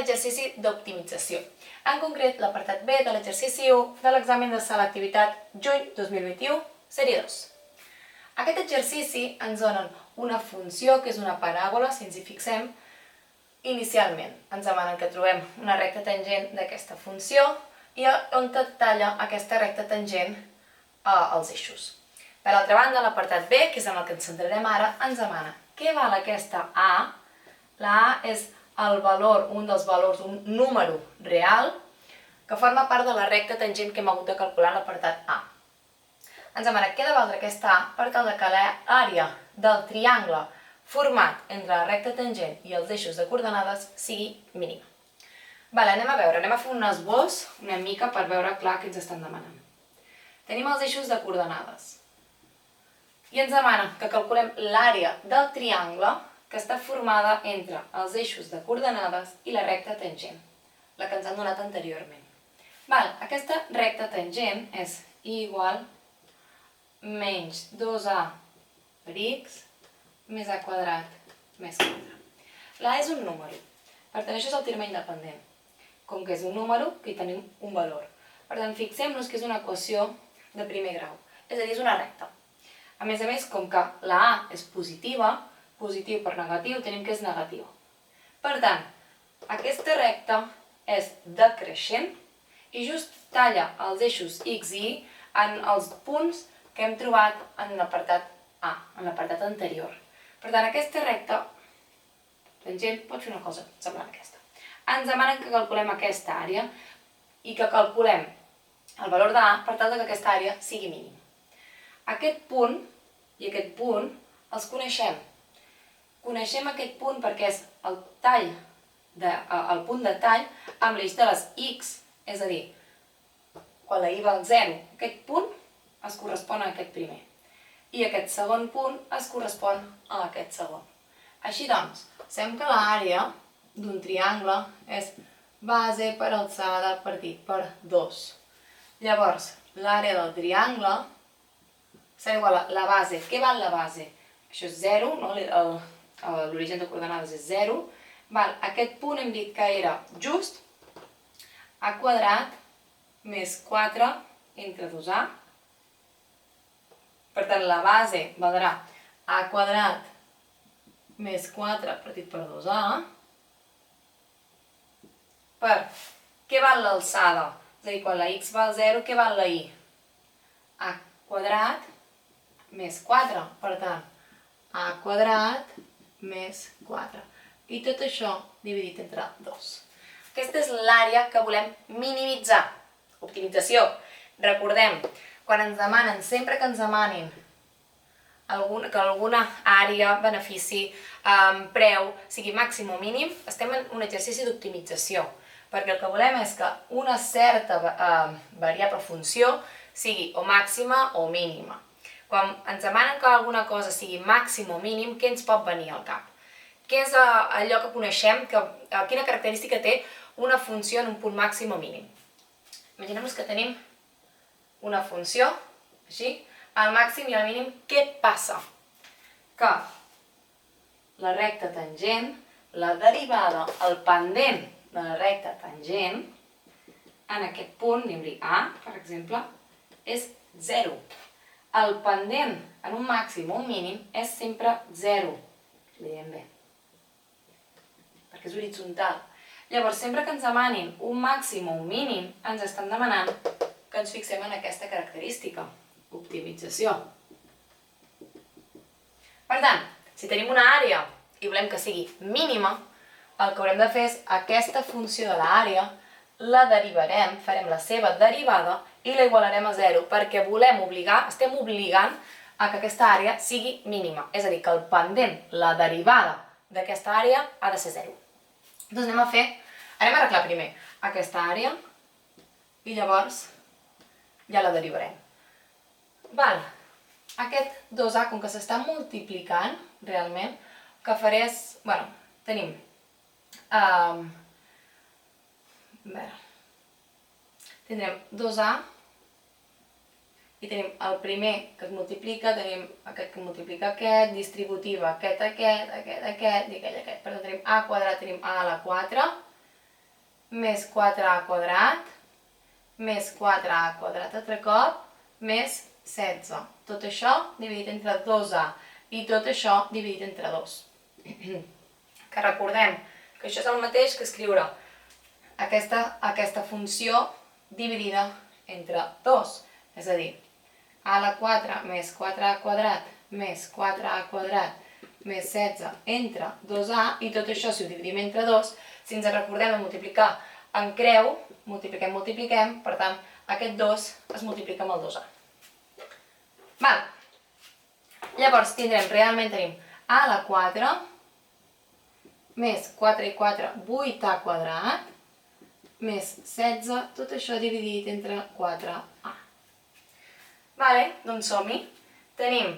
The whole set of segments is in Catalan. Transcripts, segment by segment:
exercici d'optimització. En concret, l'apartat B de l'exercici 1 de l'examen de selectivitat juny 2021, sèrie 2. Aquest exercici ens donen una funció que és una paràbola, si ens hi fixem. Inicialment ens demanen que trobem una recta tangent d'aquesta funció i on talla aquesta recta tangent als eixos. Per altra banda, l'apartat B, que és en el que ens centrarem ara, ens demana què val aquesta A. La A és el valor, un dels valors, un número real que forma part de la recta tangent que hem hagut de calcular a l'apartat A. Ens demana què ha de valdre aquesta A per tal que l'àrea del triangle format entre la recta tangent i els eixos de coordenades sigui mínima. Anem a veure, anem a fer un esbós una mica per veure clar què ens estan demanant. Tenim els eixos de coordenades i ens demana que calculem l'àrea del triangle que està formada entre els eixos de coordenades i la recta tangent, la que ens han donat anteriorment. Aquesta recta tangent és i igual menys 2a per x més a quadrat més 4. La és un número, per tant això és el terme independent. Com que és un número, que hi tenim un valor. Per tant, fixem-nos que és una equació de primer grau, és a dir, és una recta. A més, com que la A és positiva, positiu per negatiu, tenim que és negatiu. Per tant, aquesta recta és decreixent i just talla els eixos x i y en els punts que hem trobat en l'apartat A, en l'apartat anterior. Per tant, aquesta recta tangent pot fer una cosa semblant a aquesta. Ens demanen que calculem aquesta àrea i que calculem el valor de A per tal que aquesta àrea sigui mínima. Aquest punt i aquest punt els coneixem. Coneixem aquest punt perquè és el punt de tall amb l'eix de les x, és a dir, quan la i val 0, aquest punt es correspon a aquest primer. I aquest segon punt es correspon a aquest segon. Així doncs, sabem que l'àrea d'un triangle és base per alçada partit per 2. Llavors, l'àrea del triangle serà igual a la base. Què val la base? Això és 0, l'origen de coordenades és 0. Aquest punt hem dit que era just a quadrat més 4 entre 2a. Per tant, la base valdrà a quadrat més 4 partit per 2a. Per què val l'alçada? És a dir, quan la x val 0, què val la y? A quadrat més 4. Per tant, a quadrat més 4. I tot això dividit entre 2. Aquesta és l'àrea que volem minimitzar. Optimització. Recordem, quan ens demanen, sempre que ens demanin que alguna àrea, benefici, preu, sigui màxim o mínim, estem en un exercici d'optimització, perquè el que volem és que una certa variable o funció sigui o màxima o mínima. Quan ens demanen que alguna cosa sigui màxim o mínim, què ens pot venir al cap? Què és allò que coneixem, quina característica té una funció en un punt màxim o mínim? Imaginem-nos que tenim una funció, així, al màxim i al mínim, què passa? Que la recta tangent, la derivada, el pendent de la recta tangent, en aquest punt, anem-li A, per exemple, és 0. El pendent en un màxim o un mínim és sempre 0. Li diem bé, perquè és horitzontal. Llavors, sempre que ens demanin un màxim o un mínim, ens estan demanant que ens fixem en aquesta característica, optimització. Per tant, si tenim una àrea i volem que sigui mínima, el que haurem de fer és aquesta funció de l'àrea, la derivarem, farem la seva derivada i la igualarem a 0, perquè estem obligant a que aquesta àrea sigui mínima. És a dir, que el pendent, la derivada d'aquesta àrea ha de ser 0. Doncs anem a arreglar primer aquesta àrea i llavors ja la derivarem. Aquest 2a, com que s'està multiplicant realment, el que faré és, tenim tindrem 2a i tenim el primer que es multiplica, tenim aquest que multiplica aquest, distributiva aquest, i aquell. Per tant, tenim a quadrat, tenim a a la 4 més 4a quadrat, més 4a quadrat altre cop, més 16. Tot això dividit entre 2a i tot això dividit entre 2. Que recordem que això és el mateix que escriure aquesta funció dividida entre 2. És a dir, a la 4 més 4a quadrat més 4a quadrat més 16 entre 2a i tot això si ho dividim entre 2, si ens recordem de multiplicar en creu, multipliquem, per tant aquest 2 es multiplica amb el 2a. Val. Llavors realment tenim a la 4 més 4 i 4, 8a quadrat, més 16, tot això dividit entre 4a. Vale, doncs som-hi. Tenim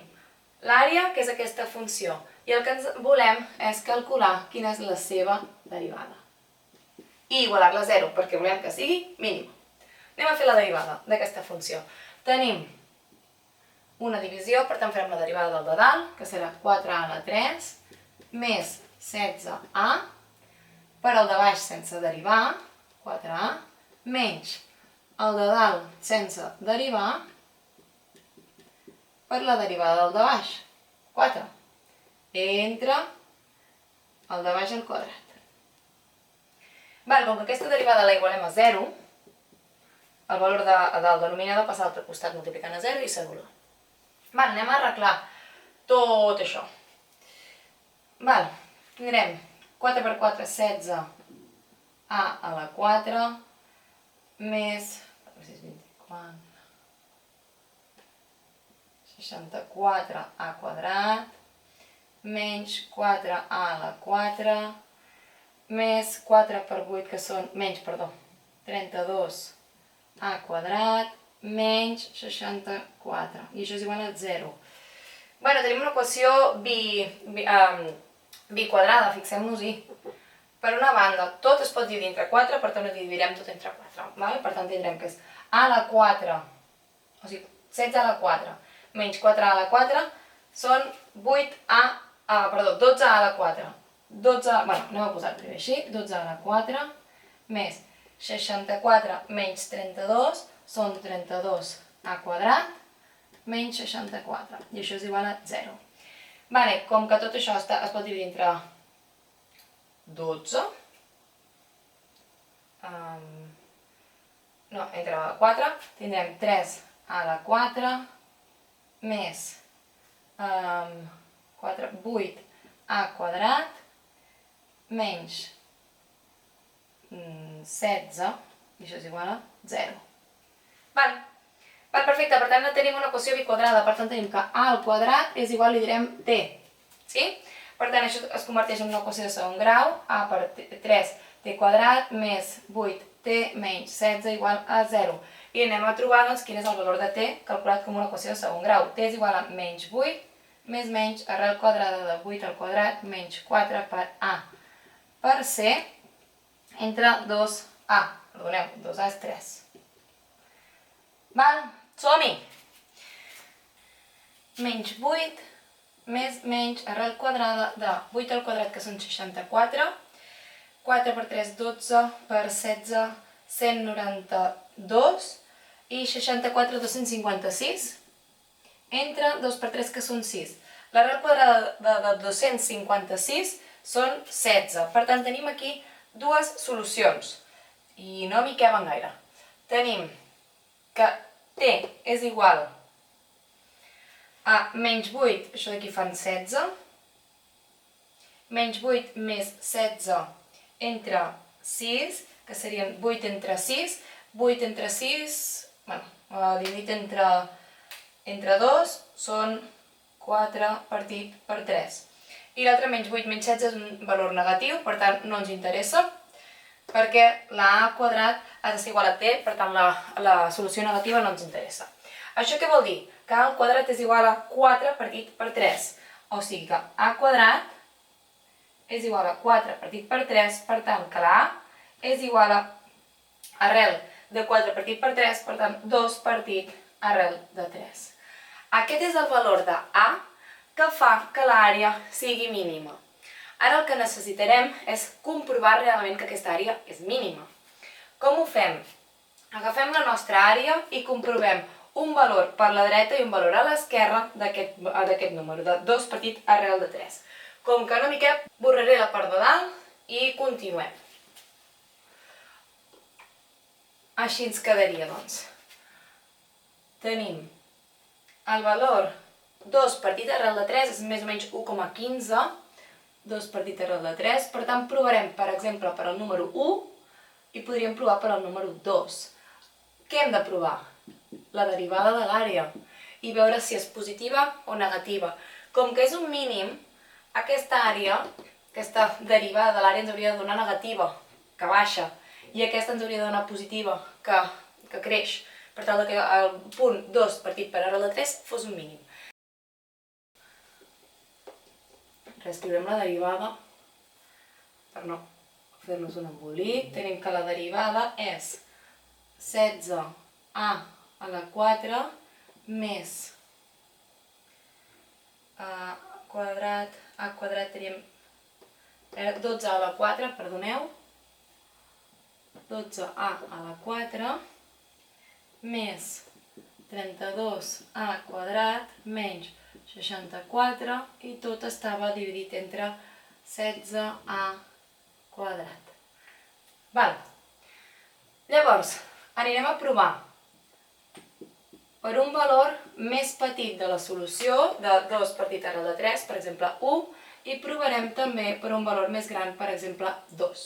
l'àrea, que és aquesta funció, i el que ens volem és calcular quina és la seva derivada. I igualar-la a 0, perquè volem que sigui mínima. Anem a fer la derivada d'aquesta funció. Tenim una divisió, per tant farem la derivada del de dalt, que serà 4a a la 3, més 16a, per al de baix sense derivar, 4a, menys el de dalt sense derivar, per la derivada del de baix, 4, entre el de baix al quadrat. Com que aquesta derivada la igualem a 0, el valor del denominador passa a l'altre costat multiplicant a 0 i s'anul·la. Anem a arreglar tot això. Tindrem 4 per 4, 16a a la 4, més 64a quadrat, menys 4a a la 4, més 4 per 8, que són, menys, perdó, 32a quadrat, menys 64, i això és igual a 0. Tenim una equació biquadrada, fixem-nos-hi. Per una banda, tot es pot dividir entre 4, per tant ho dividirem tot entre 4. Per tant tindrem que és a la 4, o sigui, 16 a la 4, menys 4a a la 4, són 12a a la 4. Anem a posar primer així, 12 a la 4, més 64 menys 32, són 32a quadrat, menys 64, i això és igual a 0. Com que tot això es pot dividir entre 12, entre 4, tindrem 3 a la 4, més 4, 8a quadrat, menys 16, i això és igual a 0. Perfecte, per tant tenim una equació biquadrada, per tant tenim que a al quadrat és igual, li direm t. Per tant això es converteix en una equació de segon grau, a per 3t quadrat més 8t menys 16 igual a 0. I anem a trobar quin és el valor de t calculat com una equació de segon grau. T és igual a menys 8 més menys arrel quadrada de 8 al quadrat menys 4 per a per c entre 2a. Perdoneu, 2a és 3. Som-hi! Menys 8 més menys arrel quadrada de 8 al quadrat, que són 64, 4 per 3, 12, per 16, 192, i 64, 256, entre 2 per 3, que són 6. L'arrel quadrada de 256 són 16, per tant tenim aquí dues solucions, i no m'hi queben gaire. Tenim que t és igual a menys 8, això d'aquí fan 16, menys 8 més 16 entre 6, que serien 8 entre 6, 8 entre 6, dividit entre 2, són 4 partit per 3. I l'altre menys 8 menys 16 és un valor negatiu, per tant no ens interessa, perquè la a quadrat ha de ser igual a t, per tant la solució negativa no ens interessa. Això què vol dir? Que a al quadrat és igual a 4 partit per 3. O sigui que a quadrat és igual a 4 partit per 3, per tant que la a és igual a arrel de 4 partit per 3, per tant 2 partit arrel de 3. Aquest és el valor de a que fa que l'àrea sigui mínima. Ara el que necessitarem és comprovar realment que aquesta àrea és mínima. Com ho fem? Agafem la nostra àrea i comprovem un valor per la dreta i un valor a l'esquerra d'aquest número, de 2 partit arrel de 3. Com que no m'hi cap, borraré la part de dalt i continuem. Així ens quedaria, doncs. Tenim el valor 2 partit arrel de 3 és més o menys 1,15, 2 partit arrel de 3, per tant provarem, per exemple, per al número 1 i podríem provar per al número 2. Què hem de provar? La derivada de l'àrea i veure si és positiva o negativa. Com que és un mínim, aquesta àrea, aquesta derivada de l'àrea ens hauria de donar negativa, que baixa, i aquesta ens hauria de donar positiva, que creix, per tal que el punt 2 partit per arrel de 3 fos un mínim. Reescriurem la derivada per no fer-nos un embolic. Tenim que la derivada és 16a a la 4 més a quadrat teníem 12a a la 4, perdoneu, 12a a la 4 més 32a quadrat menys 64 i tot estava dividit entre 16a quadrat. Llavors, anirem a provar per un valor més petit de la solució, de 2 partit arrel de 3, per exemple 1, i provarem també per un valor més gran, per exemple 2.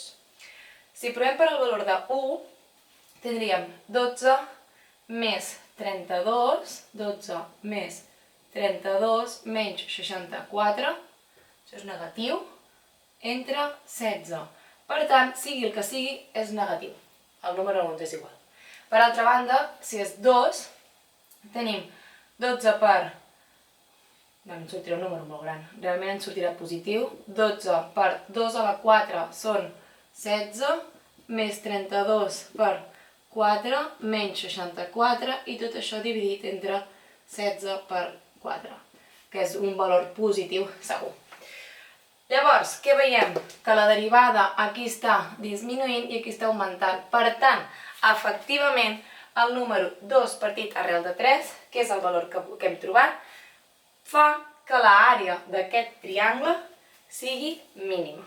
Si provem per al valor de 1, tindríem 12 més 32, 12 més 32 menys 64, això és negatiu, entre 16. Per tant, sigui el que sigui, és negatiu. El número no ens és igual. Per altra banda, si és 2, tenim 12 per... ens sortirà un número molt gran, realment ens sortirà positiu. 12 per 2 a la 4 són 16, més 32 per 4 menys 64 i tot això dividit entre 16 per 4, que és un valor positiu segur. Llavors, què veiem? Que la derivada aquí està disminuint i aquí està augmentant. Per tant, efectivament, el número 2 partit arrel de 3, que és el valor que hem trobat, fa que l'àrea d'aquest triangle sigui mínima.